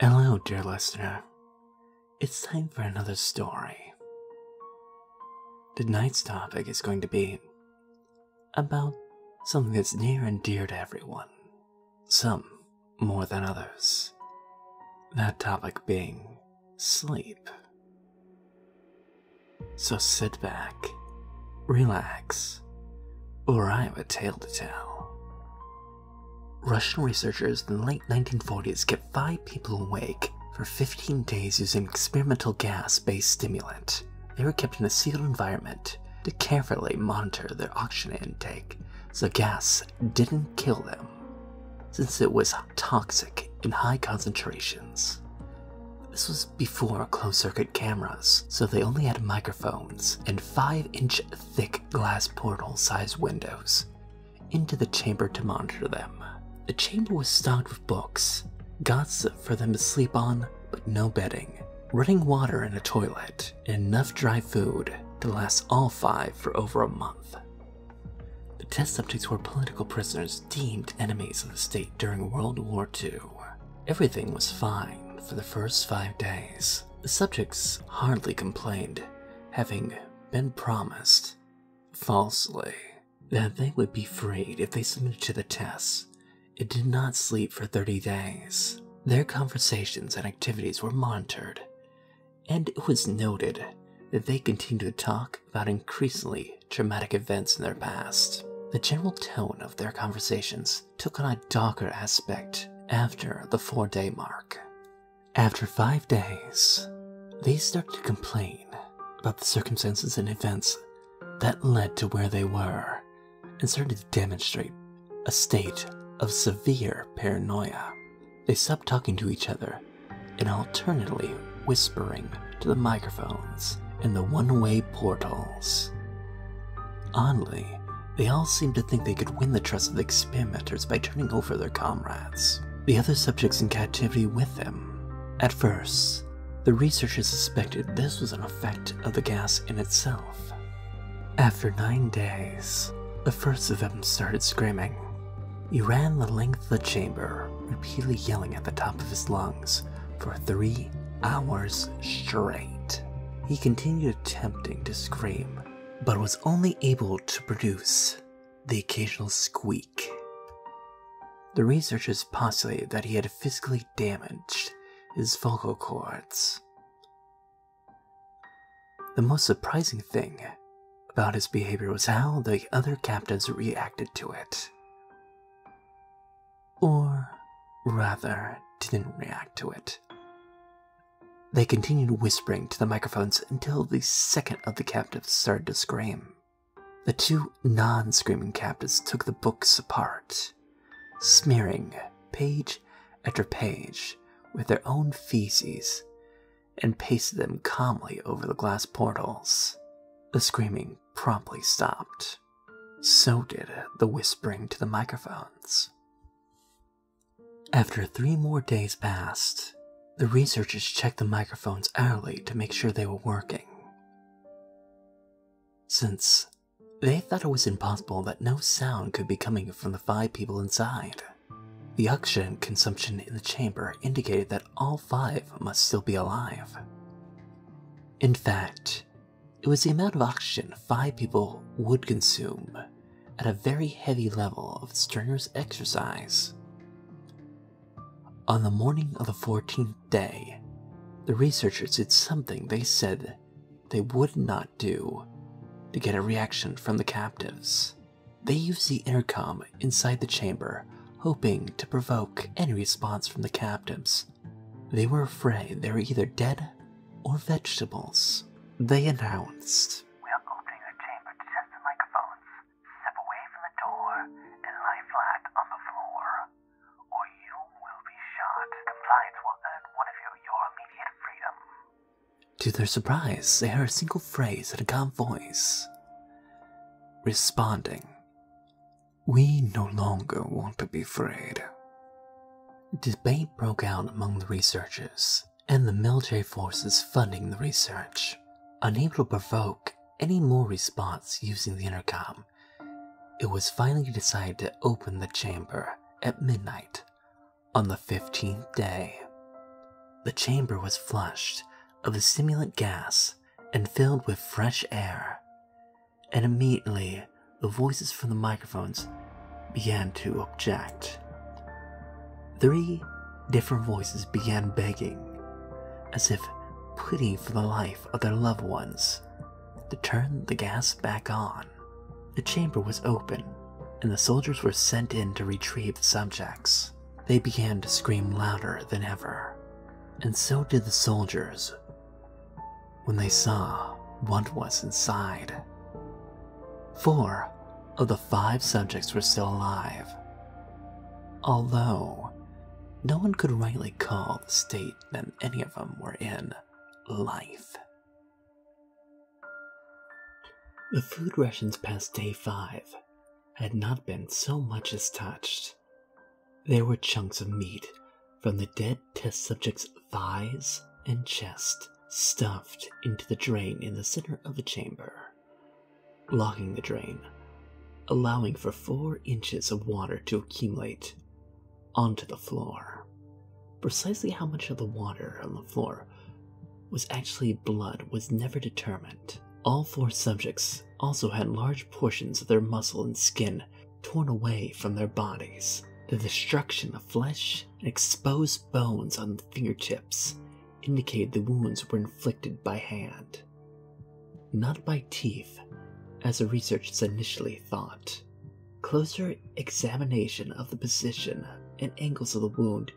Hello, dear listener. It's time for another story. Tonight's topic is going to be about something that's near and dear to everyone, some more than others. That topic being sleep. So sit back, relax, or I have a tale to tell. Russian researchers in the late 1940s kept 5 people awake for 15 days using experimental gas-based stimulant. They were kept in a sealed environment to carefully monitor their oxygen intake so gas didn't kill them, since it was toxic in high concentrations. This was before closed-circuit cameras, so they only had microphones and 5-inch thick glass portal-sized windows into the chamber to monitor them. The chamber was stocked with books, cots for them to sleep on, but no bedding, running water in a toilet, and enough dry food to last all 5 for over a month. The test subjects were political prisoners deemed enemies of the state during World War II. Everything was fine for the first 5 days. The subjects hardly complained, having been promised, falsely, that they would be freed if they submitted to the tests. It did not sleep for 30 days. Their conversations and activities were monitored, and it was noted that they continued to talk about increasingly traumatic events in their past. The general tone of their conversations took on a darker aspect after the 4-day mark. After 5 days, they started to complain about the circumstances and events that led to where they were, and started to demonstrate a state of severe paranoia. They stopped talking to each other and alternately whispering to the microphones and the one-way portals. Oddly, they all seemed to think they could win the trust of the experimenters by turning over their comrades, the other subjects in captivity with them. At first, the researchers suspected this was an effect of the gas in itself. After 9 days, the first of them started screaming. He ran the length of the chamber, repeatedly yelling at the top of his lungs for 3 hours straight. He continued attempting to scream, but was only able to produce the occasional squeak. The researchers postulated that he had physically damaged his vocal cords. The most surprising thing about his behavior was how the other captives reacted to it. Or rather, didn't react to it. They continued whispering to the microphones until the second of the captives started to scream. The 2 non-screaming captives took the books apart, smearing page after page with their own feces, and pasted them calmly over the glass portals. The screaming promptly stopped. So did the whispering to the microphones. After 3 more days passed, the researchers checked the microphones hourly to make sure they were working, since they thought it was impossible that no sound could be coming from the 5 people inside. The oxygen consumption in the chamber indicated that all 5 must still be alive. In fact, it was the amount of oxygen 5 people would consume at a very heavy level of strenuous exercise. On the morning of the 14th day, the researchers did something they said they would not do to get a reaction from the captives. They used the intercom inside the chamber, hoping to provoke any response from the captives. They were afraid they were either dead or vegetables. They announced, "We are opening the chamber to test the microphones. Step away from the door and lie flat on the floor, or you will be shot. Compliance will earn one of you your immediate freedom." To their surprise, they heard a single phrase in a calm voice, responding, "We no longer want to be afraid." Debate broke out among the researchers and the military forces funding the research. Unable to provoke any more response using the intercom, it was finally decided to open the chamber at midnight on the 15th day. the chamber was flushed of the stimulant gas and filled with fresh air, and immediately the voices from the microphones began to object. 3 different voices began begging, as if pleading for the life of their loved ones, to turn the gas back on. The chamber was open, and the soldiers were sent in to retrieve the subjects. They began to scream louder than ever, and so did the soldiers when they saw what was inside. 4 of the 5 subjects were still alive, although no one could rightly call the state that any of them were in life. The food rations past day 5 had not been so much as touched. There were chunks of meat from the dead test subjects' thighs and chest stuffed into the drain in the center of the chamber, locking the drain, allowing for 4 inches of water to accumulate onto the floor. Precisely how much of the water on the floor was actually blood was never determined. All 4 subjects also had large portions of their muscle and skin torn away from their bodies. The destruction of flesh and exposed bones on the fingertips indicated the wounds were inflicted by hand, not by teeth, as the researchers initially thought. Closer examination of the position and angles of the wound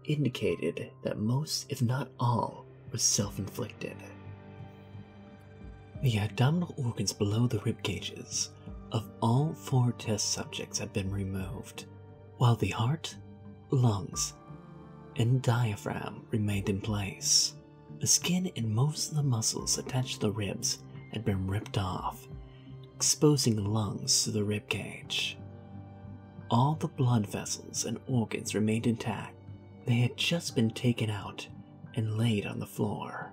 indicated that most, if not all, were self-inflicted. The abdominal organs below the rib cages of all 4 test subjects had been removed, while the heart, lungs, and diaphragm remained in place. The skin and most of the muscles attached to the ribs had been ripped off, exposing the lungs to the rib cage. All the blood vessels and organs remained intact. They had just been taken out and laid on the floor,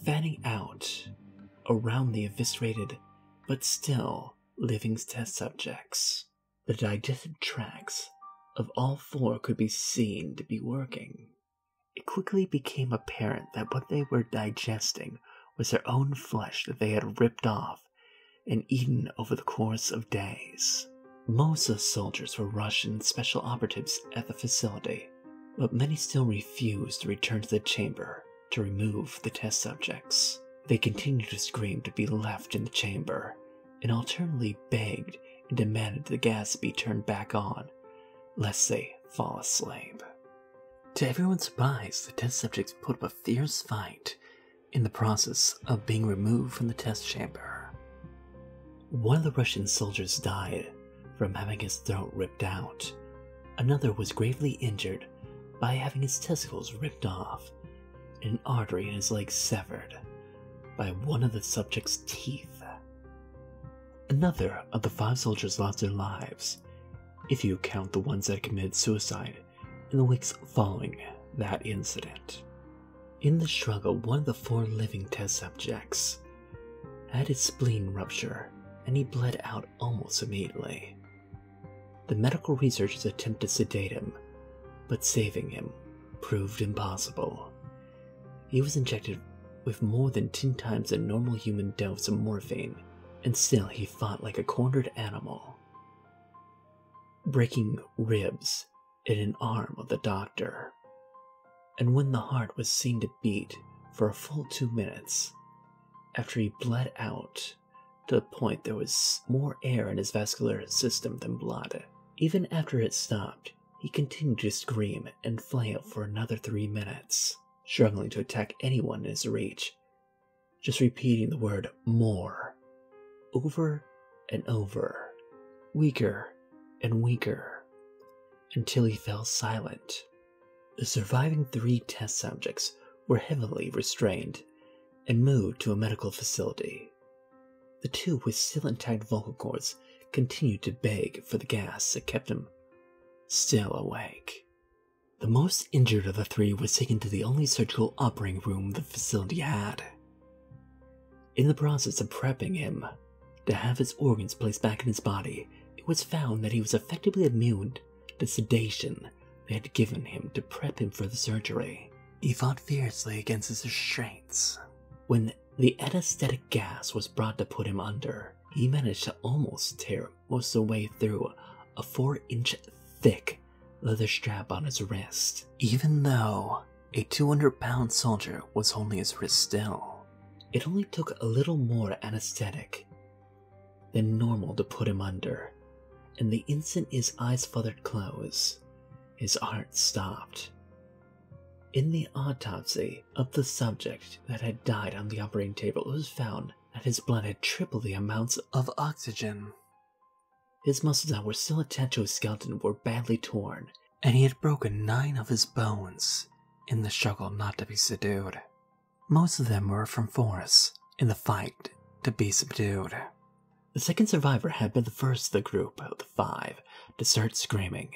fanning out around the eviscerated but still living test subjects. The digestive tracts of all 4 could be seen to be working. It quickly became apparent that what they were digesting was their own flesh that they had ripped off and eaten over the course of days. Most of the soldiers were Russian special operatives at the facility, but many still refused to return to the chamber to remove the test subjects. They continued to scream to be left in the chamber, and alternately begged and demanded the gas be turned back on, lest they fall asleep. To everyone's surprise, the test subjects put up a fierce fight in the process of being removed from the test chamber. One of the Russian soldiers died from having his throat ripped out. Another was gravely injured by having his testicles ripped off and an artery in his leg severed by one of the subject's teeth. Another of the 5 soldiers lost their lives, if you count the ones that committed suicide in the weeks following that incident. In the struggle, one of the 4 living test subjects had his spleen rupture and he bled out almost immediately. The medical researchers attempted to sedate him, but saving him proved impossible. He was injected with more than 10 times the normal human dose of morphine, and still he fought like a cornered animal, breaking ribs in an arm of the doctor. And when the heart was seen to beat for a full 2 minutes, after he bled out to the point there was more air in his vascular system than blood, even after it stopped, he continued to scream and flail for another 3 minutes, struggling to attack anyone in his reach, just repeating the word "more" over and over, weaker and weaker, until he fell silent. The surviving 3 test subjects were heavily restrained and moved to a medical facility. The 2 with still intact vocal cords continued to beg for the gas that kept him still awake. The most injured of the 3 was taken to the only surgical operating room the facility had. In the process of prepping him to have his organs placed back in his body, it was found that he was effectively immune to sedation they had given him to prep him for the surgery. He fought fiercely against his restraints. When the anesthetic gas was brought to put him under, he managed to almost tear most of the way through a 4-inch thick leather strap on his wrist, even though a 200-pound soldier was holding his wrist still. It only took a little more anesthetic than normal to put him under, and the instant his eyes fluttered close, his heart stopped. In the autopsy of the subject that had died on the operating table, it was found that his blood had triple the amounts of oxygen. His muscles that were still attached to his skeleton were badly torn, and he had broken 9 of his bones in the struggle not to be subdued. Most of them were from force in the fight to be subdued. The second survivor had been the first of the group of the 5 to start screaming.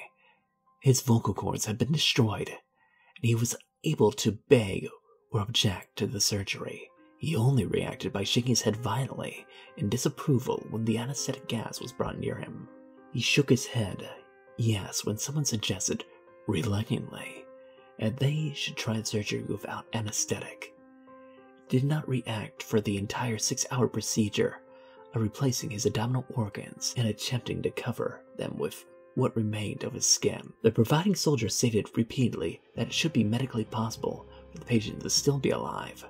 His vocal cords had been destroyed, and he was able to beg or object to the surgery. He only reacted by shaking his head violently in disapproval when the anesthetic gas was brought near him. He shook his head, yes, when someone suggested, reluctantly, that they should try the surgery without anesthetic. He did not react for the entire 6-hour procedure of replacing his abdominal organs and attempting to cover them with what remained of his skin. The providing soldier stated repeatedly that it should be medically possible for the patient to still be alive.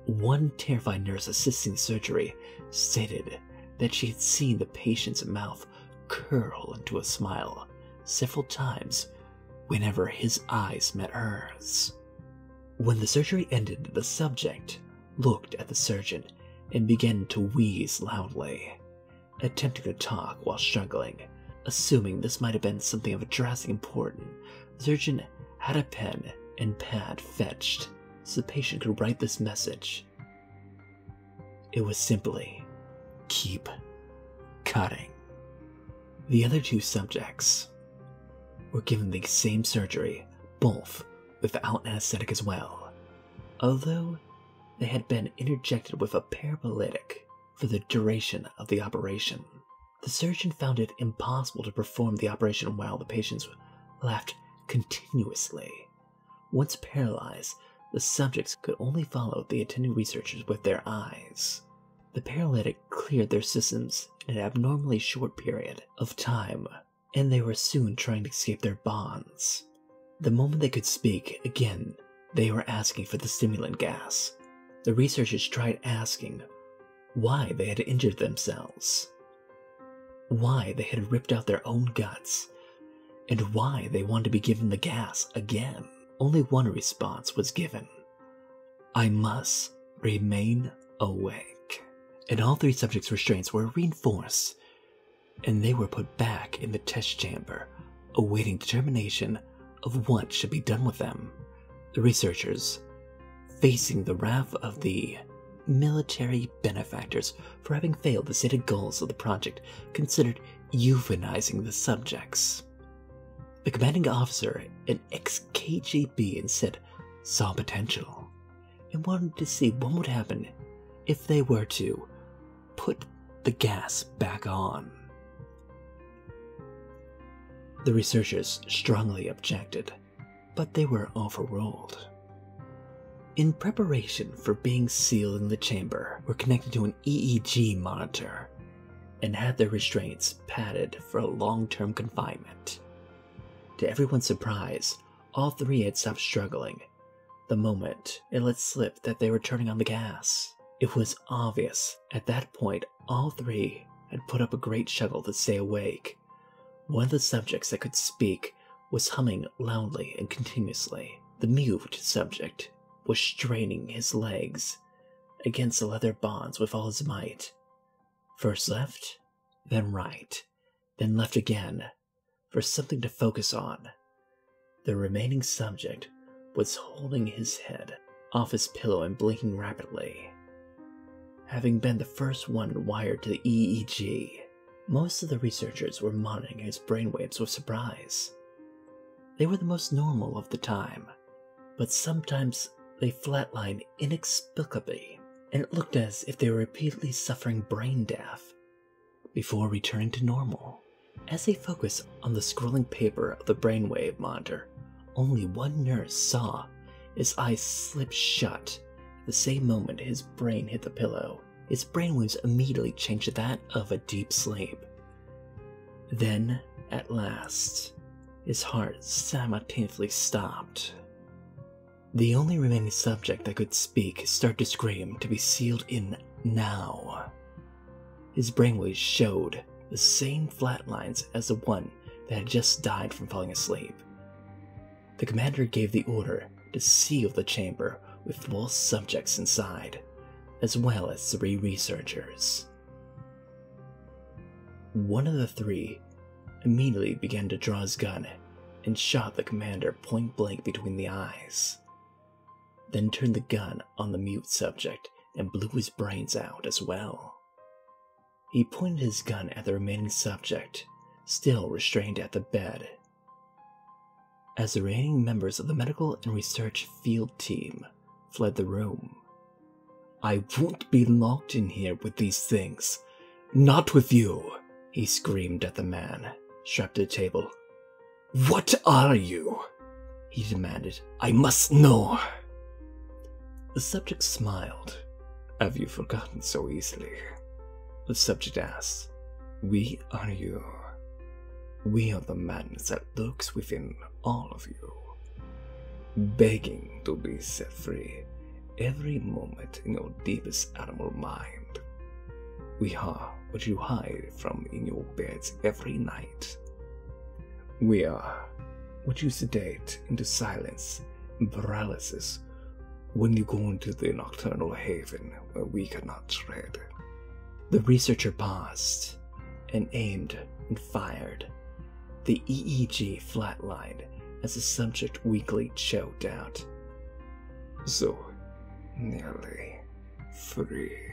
One terrified nurse assisting surgery stated that she had seen the patient's mouth curl into a smile several times whenever his eyes met hers. When the surgery ended, the subject looked at the surgeon and began to wheeze loudly, attempting to talk while struggling. Assuming this might have been something of drastic importance, the surgeon had a pen and pad fetched so the patient could write this message. It was simply, "Keep cutting." The other 2 subjects were given the same surgery, both without anesthetic as well, although they had been interjected with a paralytic for the duration of the operation. The surgeon found it impossible to perform the operation while the patients laughed continuously. Once paralyzed, the subjects could only follow the attending researchers with their eyes. The paralytic cleared their systems in an abnormally short period of time, and they were soon trying to escape their bonds. The moment they could speak again, they were asking for the stimulant gas. The researchers tried asking why they had injured themselves, why they had ripped out their own guts, and why they wanted to be given the gas again. Only one response was given: "I must remain awake." And all 3 subjects' restraints were reinforced, and they were put back in the test chamber, awaiting determination of what should be done with them. The researchers, facing the wrath of the military benefactors for having failed the stated goals of the project, considered euthanizing the subjects. The commanding officer, an ex-KGB, instead saw potential and wanted to see what would happen if they were to put the gas back on. The researchers strongly objected, but they were overruled. In preparation for being sealed in the chamber, were connected to an EEG monitor and had their restraints padded for a long-term confinement. To everyone's surprise, all 3 had stopped struggling the moment it let slip that they were turning on the gas. It was obvious at that point all 3 had put up a great struggle to stay awake. One of the subjects that could speak was humming loudly and continuously. The mute subject was straining his legs against the leather bonds with all his might. First left, then right, then left again, for something to focus on. The remaining subject was holding his head off his pillow and blinking rapidly. Having been the first one wired to the EEG, most of the researchers were monitoring his brainwaves with surprise. They were the most normal of the time, but sometimes they flatlined inexplicably, and it looked as if they were repeatedly suffering brain death before returning to normal. As they focused on the scrolling paper of the brainwave monitor, only one nurse saw His eyes slipped shut. At the same moment his brain hit the pillow, his brainwaves immediately changed to that of a deep sleep. Then, at last, his heart simultaneously stopped. The only remaining subject that could speak started to scream to be sealed in now. His brainwaves showed the same flat lines as the one that had just died from falling asleep. The commander gave the order to seal the chamber with both subjects inside, as well as 3 researchers. One of the 3 immediately began to draw his gun and shot the commander point blank between the eyes, then turned the gun on the mute subject and blew his brains out as well. He pointed his gun at the remaining subject, still restrained at the bed. As the remaining members of the medical and research field team fled the room, "I won't be locked in here with these things. Not with you," he screamed at the man, strapped to the table. "What are you?" he demanded. "I must know." The subject smiled. "Have you forgotten so easily?" The subject asked. "We are you. We are the madness that lurks within all of you, begging to be set free every moment in your deepest animal mind. We are what you hide from in your beds every night. We are what you sedate into silence and paralysis when you go into the nocturnal haven where we cannot tread." The researcher paused and aimed and fired. The EEG flatlined as the subject weakly choked out. "So nearly free."